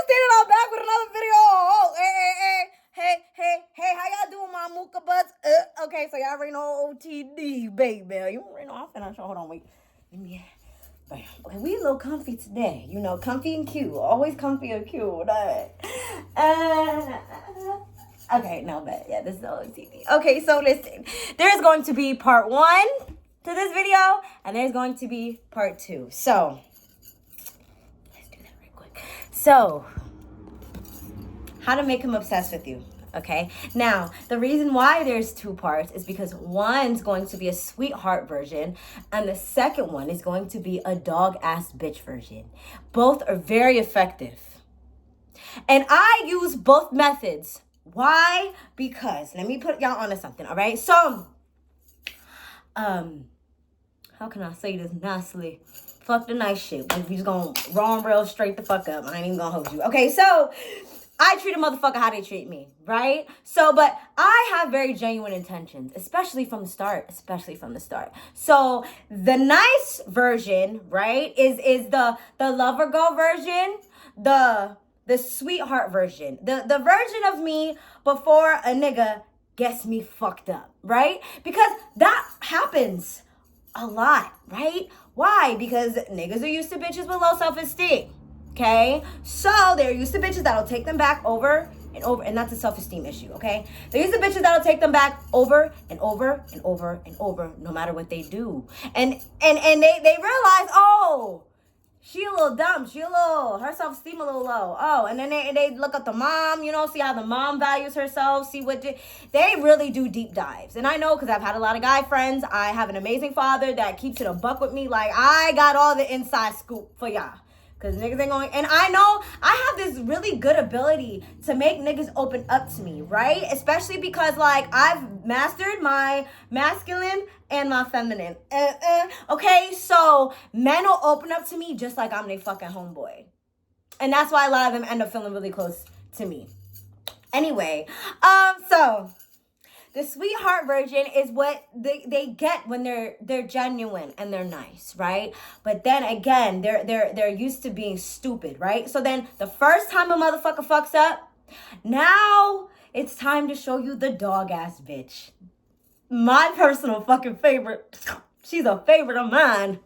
just standing out back with another video. Oh, hey, how y'all doing, my mooka butts? Okay, so y'all already know OTD, baby. You already know I'm finna show. Hold on, wait. Let me. Bam. Okay, we a little comfy today. You know, comfy and cute. Always comfy and cute. Right? Okay, no, but yeah, this is OTD. Okay, so listen. There's going to be part 1 to this video, and there's going to be part 2. So, let's do that real quick. So, how to make him obsessed with you. Okay, now the reason why there's 2 parts is because one's going to be a sweetheart version and the second one is going to be a dog ass bitch version. Both are very effective, and I use both methods. Why? Because let me put y'all onto something. All right, so how can I say this nicely? Fuck the nice shit. Like, we just gonna raw and real straight the fuck up. I ain't even gonna hold you. Okay, so I treat a motherfucker how they treat me, right? So, but I have very genuine intentions, especially from the start. So the nice version, right, is the lover girl version, the sweetheart version, the version of me before a nigga gets me fucked up, right? Because that happens a lot, right? Why? Because niggas are used to bitches with low self-esteem. Okay, so they're used to bitches that'll take them back over and over, and that's a self-esteem issue. Okay, they're used to bitches that'll take them back over and over and over and over, no matter what they do, and they realize, oh, she a little dumb, her self-esteem a little low. Oh, and then they look at the mom, you know, see how the mom values herself, see what they really do deep dives. And I know, because I've had a lot of guy friends. I have an amazing father that keeps it a buck with me. Like, I got all the inside scoop for y'all. Because niggas ain't going, and I know I have this really good ability to make niggas open up to me, right? Especially because, like, I've mastered my masculine and my feminine. Okay, so men will open up to me just like I'm their fucking homeboy. And that's why a lot of them end up feeling really close to me. Anyway, so the sweetheart version is what they get when they're genuine and they're nice, right? But then again, they're used to being stupid, right? So then the first time a motherfucker fucks up, now it's time to show you the dog ass bitch. My personal fucking favorite. She's a favorite of mine.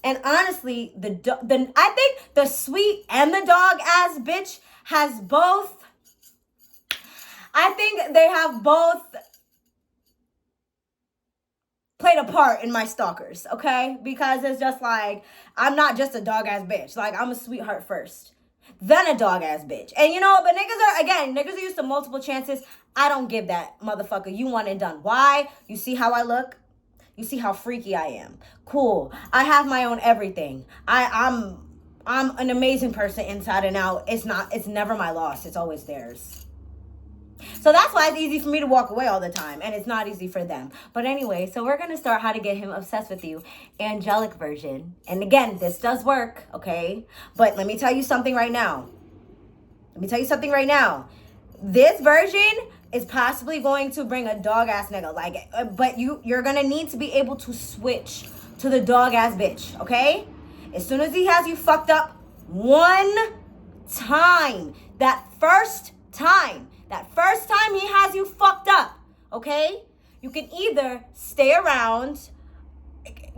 And honestly, I think the sweet and the dog ass bitch has both. I think they have both played a part in my stalkers, okay? Because it's just like, I'm not just a dog-ass bitch. Like, I'm a sweetheart first, then a dog-ass bitch. And, you know, but niggas are used to multiple chances. I don't give that, motherfucker. You want it done. Why? You see how I look? You see how freaky I am? Cool. I have my own everything. I'm an amazing person inside and out. It's never my loss. It's always theirs. So that's why it's easy for me to walk away all the time, and it's not easy for them. But anyway, so we're going to start how to get him obsessed with you, angelic version. And again, this does work, okay? But let me tell you something right now. This version is possibly going to bring a dog-ass nigga. Like, but you're going to need to be able to switch to the dog-ass bitch, okay? As soon as he has you fucked up one time, that first time he has you fucked up, okay? You can either stay around,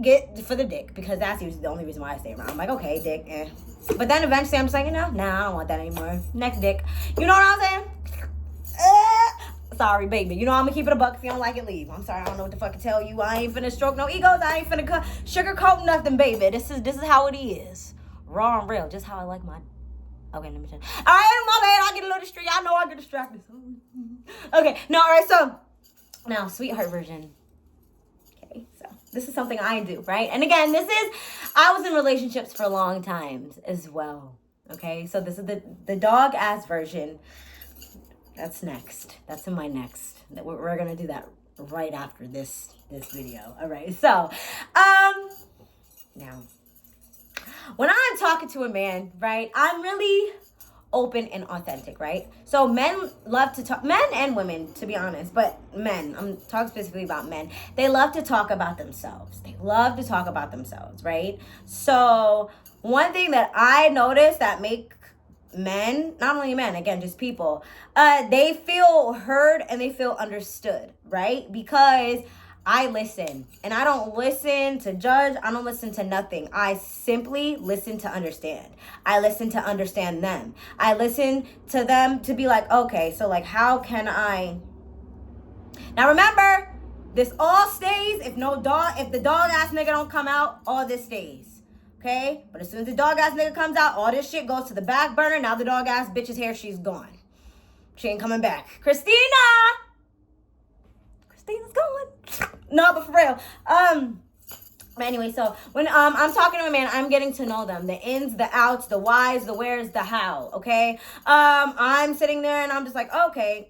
get for the dick, because that's usually the only reason why I stay around. I'm like, okay, dick, eh. But then eventually I'm just like, nah, I don't want that anymore. Next dick. You know what I'm saying? Sorry, baby. You know I'm gonna keep it a buck. If you don't like it, leave. I'm sorry, I don't know what to fucking tell you. I ain't finna stroke no egos. I ain't finna sugarcoat nothing, baby. This is how it is. Raw and real. Just how I like my... Okay, let me check. All right, my bad. I get a little distracted. I know I get distracted. Okay, no, all right, so now, sweetheart version. Okay, so this is something I do, right? And again, I was in relationships for long times as well, okay? So this is the dog-ass version. That's next. That's in my next. We're going to do that right after this video, all right? So, now, when I'm talking to a man, right, I'm really open and authentic, right? So men love to talk, men and women, to be honest, but men, I'm talking specifically about men. They love to talk about themselves. Right? So one thing that I noticed that make men, not only men, again, just people, they feel heard and they feel understood, right? Because I listen, and I don't listen to judge. I don't listen to nothing. I simply listen to understand. I listen to understand them. I listen to them to be like, okay, so like, how can I? Now remember, this all stays if the dog ass nigga don't come out, all this stays. Okay? But as soon as the dog ass nigga comes out, all this shit goes to the back burner. Now the dog ass bitch is here, she's gone. She ain't coming back. Christina's going. No, but for real. But anyway, so when I'm talking to a man, I'm getting to know them. The ins, the outs, the whys, the wheres, the how. Okay? I'm sitting there and I'm just like, okay,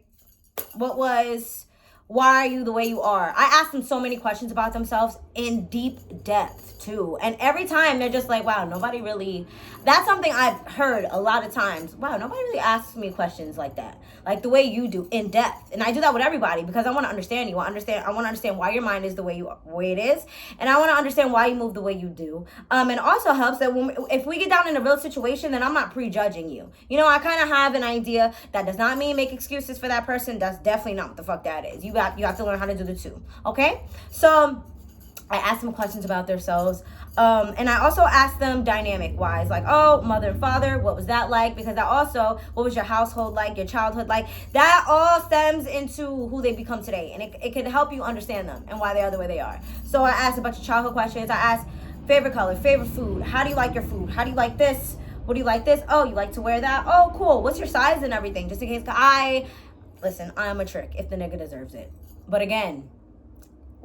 why are you the way you are? I asked them so many questions about themselves in deep depth too. And every time they're just like, wow, nobody really, that's something I've heard a lot of times. Wow, nobody really asks me questions like that. Like the way you do, in depth. And I do that with everybody because I want to understand you. I want to understand why your mind is the way it is. And I want to understand why you move the way you do. And also helps that if we get down in a real situation, then I'm not prejudging you. You know, I kind of have an idea. That does not mean make excuses for that person. That's definitely not what the fuck that is. You have to learn how to do the two. Okay? So I asked them questions about themselves. And I also asked them dynamic wise, like, oh, mother and father, what was that like? Because that also, what was your household like, your childhood like? That all stems into who they become today. And it can help you understand them and why they are the way they are. So I asked a bunch of childhood questions. I asked favorite color, favorite food. How do you like your food? How do you like this? What do you like this? Oh, you like to wear that? Oh, cool. What's your size and everything? Just in case. Listen, I'm a trick if the nigga deserves it. But again,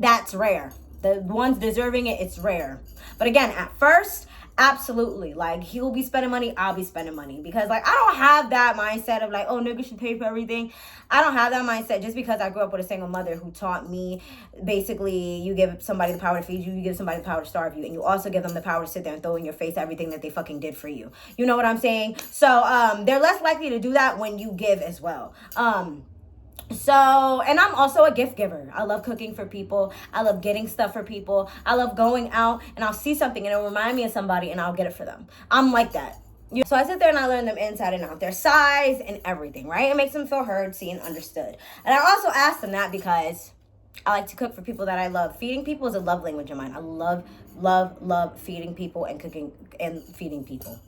that's rare. The ones deserving it, it's rare. But again, at first, absolutely. Like, he'll be spending money, I'll be spending money. Because, like, I don't have that mindset of, like, oh, niggas should pay for everything. I don't have that mindset just because I grew up with a single mother who taught me, basically, you give somebody the power to feed you, you give somebody the power to starve you, and you also give them the power to sit there and throw in your face everything that they fucking did for you. You know what I'm saying? So, they're less likely to do that when you give as well. So, and I'm also a gift giver. I love cooking for people. I love getting stuff for people. I love going out and I'll see something and it'll remind me of somebody and I'll get it for them. I'm like that. So I sit there and I learn them inside and out, their size and everything, right? It makes them feel heard, seen, understood. And I also ask them that because I like to cook for people that I love. Feeding people is a love language of mine. I love feeding people and cooking and feeding people.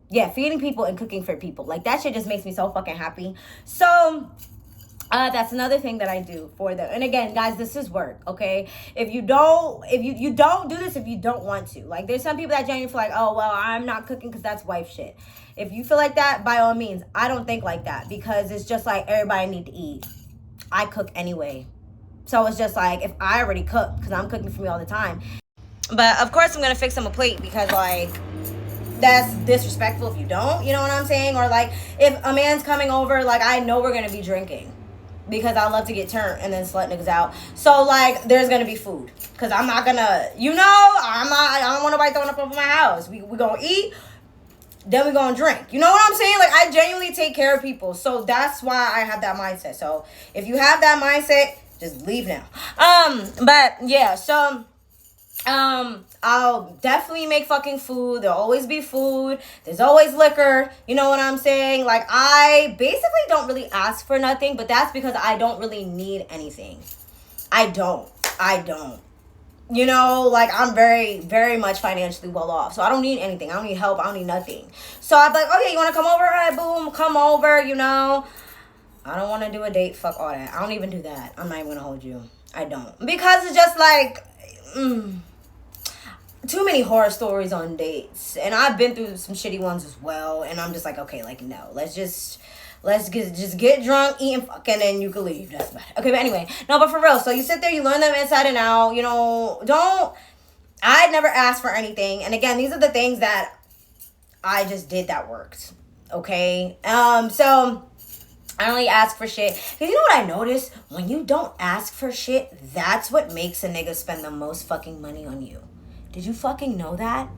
Yeah, feeding people and cooking for people. Like, that shit just makes me so fucking happy. So that's another thing that I do for them. And again, guys, this is work, okay? If you don't do this if you don't want to. Like, there's some people that genuinely feel like, oh, well, I'm not cooking because that's wife shit. If you feel like that, by all means. I don't think like that because it's just like everybody need to eat. I cook anyway. So it's just like, if I already cook, because I'm cooking for me all the time. But, of course, I'm going to fix them a plate because, like, that's disrespectful if you don't. You know what I'm saying? Or, like, if a man's coming over, like, I know we're going to be drinking. Because I love to get turned and then slut niggas out. So, like, there's going to be food. Because I'm not going to, I don't want nobody throwing up over my house. We going to eat, then we going to drink. You know what I'm saying? Like, I genuinely take care of people. So, that's why I have that mindset. So, if you have that mindset, just leave now. But, yeah, so I'll definitely make fucking food. There'll always be food. There's always liquor. You know what I'm saying? Like, I basically don't really ask for nothing, but that's because I don't really need anything. I don't. You know, like, I'm very, very much financially well off. So I don't need anything. I don't need help. I don't need nothing. So I'm like, okay, you want to come over? All right, boom, come over, you know. I don't want to do a date. Fuck all that. I don't even do that. I'm not even going to hold you. I don't. Because it's just like, too many horror stories on dates. And I've been through some shitty ones as well. And I'm just like, okay, like, no. Let's get drunk, eat, and fuck, and then you can leave. That's bad. Okay, but anyway. No, but for real. So you sit there, you learn them inside and out. You know, I'd never asked for anything. And again, these are the things that I just did that worked. Okay? So I only ask for shit. Because you know what I noticed? When you don't ask for shit, that's what makes a nigga spend the most fucking money on you. Did you fucking know that?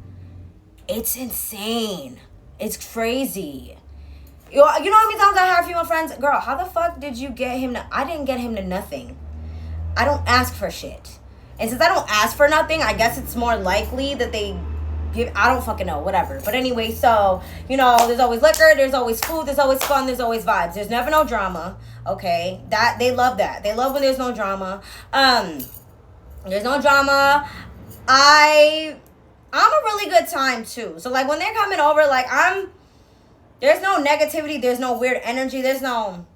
It's insane. It's crazy. You know how many times I have female friends? Girl, how the fuck did you get him to... I didn't get him to nothing. I don't ask for shit. And since I don't ask for nothing, I guess it's more likely that they I don't fucking know, whatever. But anyway, so, you know, there's always liquor, there's always food, there's always fun, there's always vibes. There's never no drama, okay? That, they love that. They love when there's no drama. There's no drama. I'm a really good time, too. So, like, when they're coming over, like, there's no negativity, there's no weird energy, there's no...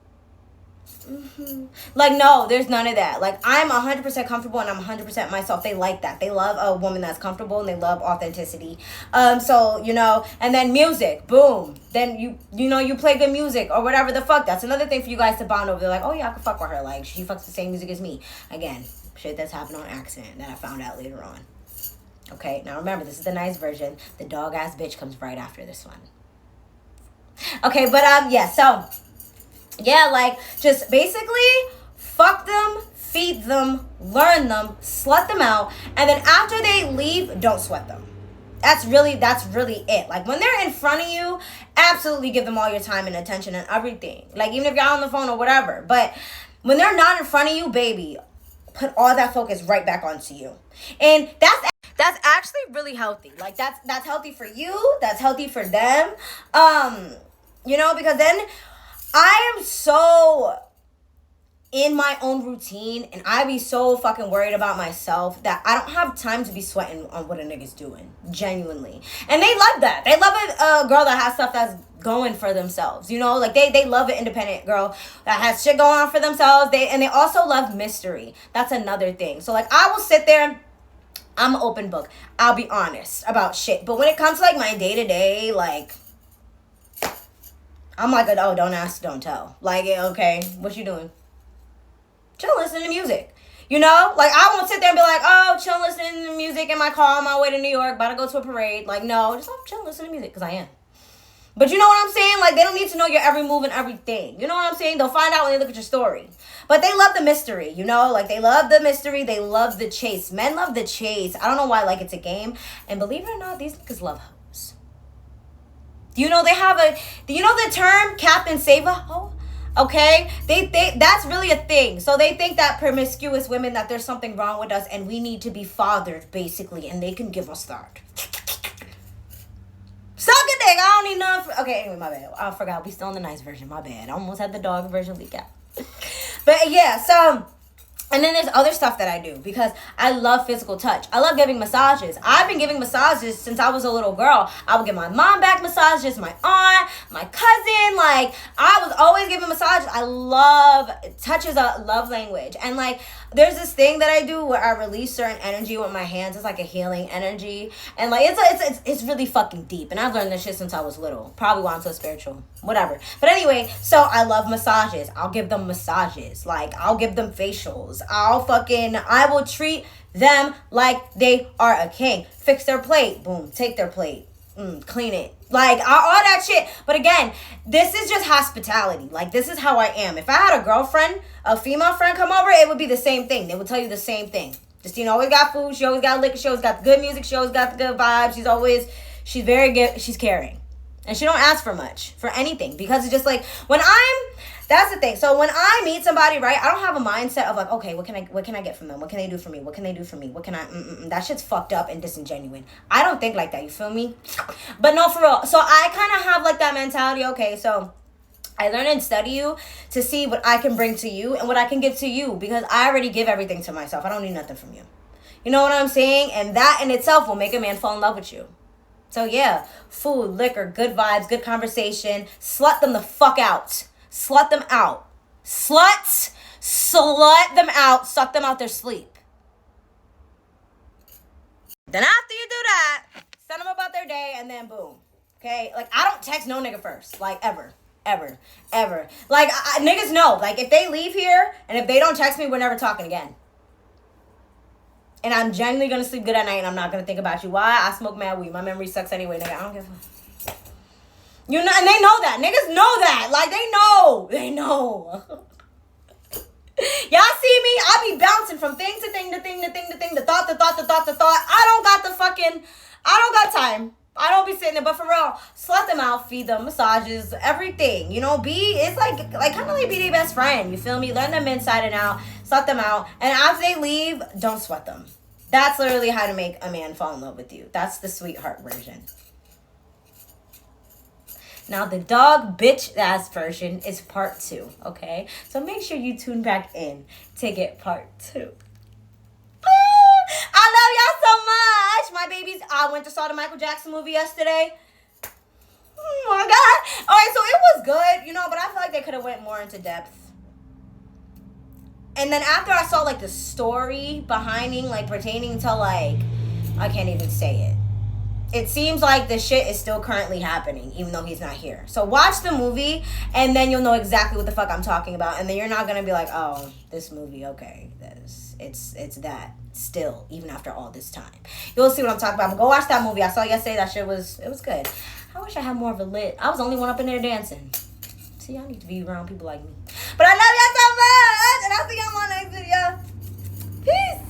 Like, no, there's none of that. Like, I'm 100% comfortable and I'm 100% myself. They like that. They love a woman that's comfortable and they love authenticity. So, you know, and then music, boom. Then you know, you play good music or whatever the fuck. That's another thing for you guys to bond over. They're like, oh yeah, I can fuck with her. Like, she fucks the same music as me. Again, shit that's happened on accident that I found out later on. Okay, now remember, this is the nice version. The dog ass bitch comes right after this one. Okay, but yeah, so yeah, like, just basically fuck them, feed them, learn them, slut them out, and then after they leave, don't sweat them. That's really it. Like, when they're in front of you, absolutely give them all your time and attention and everything. Like, even if you're on the phone or whatever. But when they're not in front of you, baby, put all that focus right back onto you. And that's actually really healthy. Like, that's healthy for you. That's healthy for them. You know, because then I am so in my own routine and I be so fucking worried about myself that I don't have time to be sweating on what a nigga's doing. Genuinely. And they love that. They love a girl that has stuff that's going for themselves. You know, like they love an independent girl that has shit going on for themselves. And they also love mystery. That's another thing. So, like, I will sit there. I'm an open book. I'll be honest about shit. But when it comes to, like, my day-to-day, like, I'm like, oh, don't ask, don't tell. Like, okay, what you doing? Chill, listening to music. You know? Like, I won't sit there and be like, oh, chill, listening to music in my car on my way to New York, about to go to a parade. Like, no, just chill, listening to music, because I am. But you know what I'm saying? Like, they don't need to know your every move and everything. You know what I'm saying? They'll find out when they look at your story. But they love the mystery, you know? Like, they love the mystery. They love the chase. Men love the chase. I don't know why, like, it's a game. And believe it or not, these niggas love hoes. Do you know the term Captain Save a Hoe? Okay? That's really a thing. So they think that promiscuous women, that there's something wrong with us and we need to be fathered, basically, and they can give us that. Suck a dick. I don't need none. Okay, anyway, my bad. I forgot. We still in the nice version. My bad. I almost had the dog version leak out. But yeah, so... And then there's other stuff that I do because I love physical touch. I love giving massages. I've been giving massages since I was a little girl. I would give my mom back massages, my aunt, my cousin. Like, I was always giving massages. I love, touch is a love language. And, like, there's this thing that I do where I release certain energy with my hands. It's like a healing energy. And, like, it's really fucking deep. And I've learned this shit since I was little. Probably why I'm so spiritual. Whatever. But anyway, so I love massages. I'll give them massages. Like, I'll give them facials. I will treat them like they are a king. Fix their plate. Boom. Take their plate. Clean it. Like, all that shit. But again, this is just hospitality. Like, this is how I am. If I had a girlfriend, a female friend come over, it would be the same thing. They would tell you the same thing. Justine always got food. She always got liquor. She always got the good music. She always got the good vibes. She's very good. She's caring. And she don't ask for much, for anything. Because it's just like, that's the thing. So when I meet somebody, right, I don't have a mindset of like, okay, what can I get from them? What can they do for me? What can they do for me? That shit's fucked up and disingenuous. I don't think like that. You feel me? But no, for real. So I kind of have like that mentality. Okay, so I learn and study you to see what I can bring to you and what I can give to you because I already give everything to myself. I don't need nothing from you. You know what I'm saying? And that in itself will make a man fall in love with you. So yeah, food, liquor, good vibes, good conversation. Slut them the fuck out. Slut them out. Slut them out. Suck them out their sleep. Then after you do that, send them about their day and then boom. Okay? Like, I don't text no nigga first. Like, ever. Like, niggas know. Like, if they leave here and if they don't text me, we're never talking again. And I'm genuinely going to sleep good at night and I'm not going to think about you. Why? I smoke mad weed. My memory sucks anyway, nigga. I don't give a fuck. You know, and they know that. Niggas know that. Like, they know. Y'all see me? I be bouncing from thing to thing to thing to thing to thing, to thought to thought to thought to thought. I don't got time. I don't be sitting there, but for real, slut them out, feed them, massages, everything. You know, it's like kind of like be their best friend. You feel me? Learn them inside and out, slut them out, and after they leave, don't sweat them. That's literally how to make a man fall in love with you. That's the sweetheart version. Now, the dog bitch ass version is part 2, okay? So make sure you tune back in to get part 2. I love y'all so much. My babies, I went to saw the Michael Jackson movie yesterday. Oh my God. All right, so it was good, you know, but I feel like they could have went more into depth. And then after I saw, like, the story behinding, like, pertaining to, like, I can't even say it. It seems like the shit is still currently happening, even though he's not here. So watch the movie, and then you'll know exactly what the fuck I'm talking about. And then you're not going to be like, oh, this movie, okay. It's that still, even after all this time. You'll see what I'm talking about. But go watch that movie. I saw yesterday. That shit was good. I wish I had more of a lit. I was the only one up in there dancing. See, I need to be around people like me. But I love y'all so much, and I'll see y'all in my next video. Peace.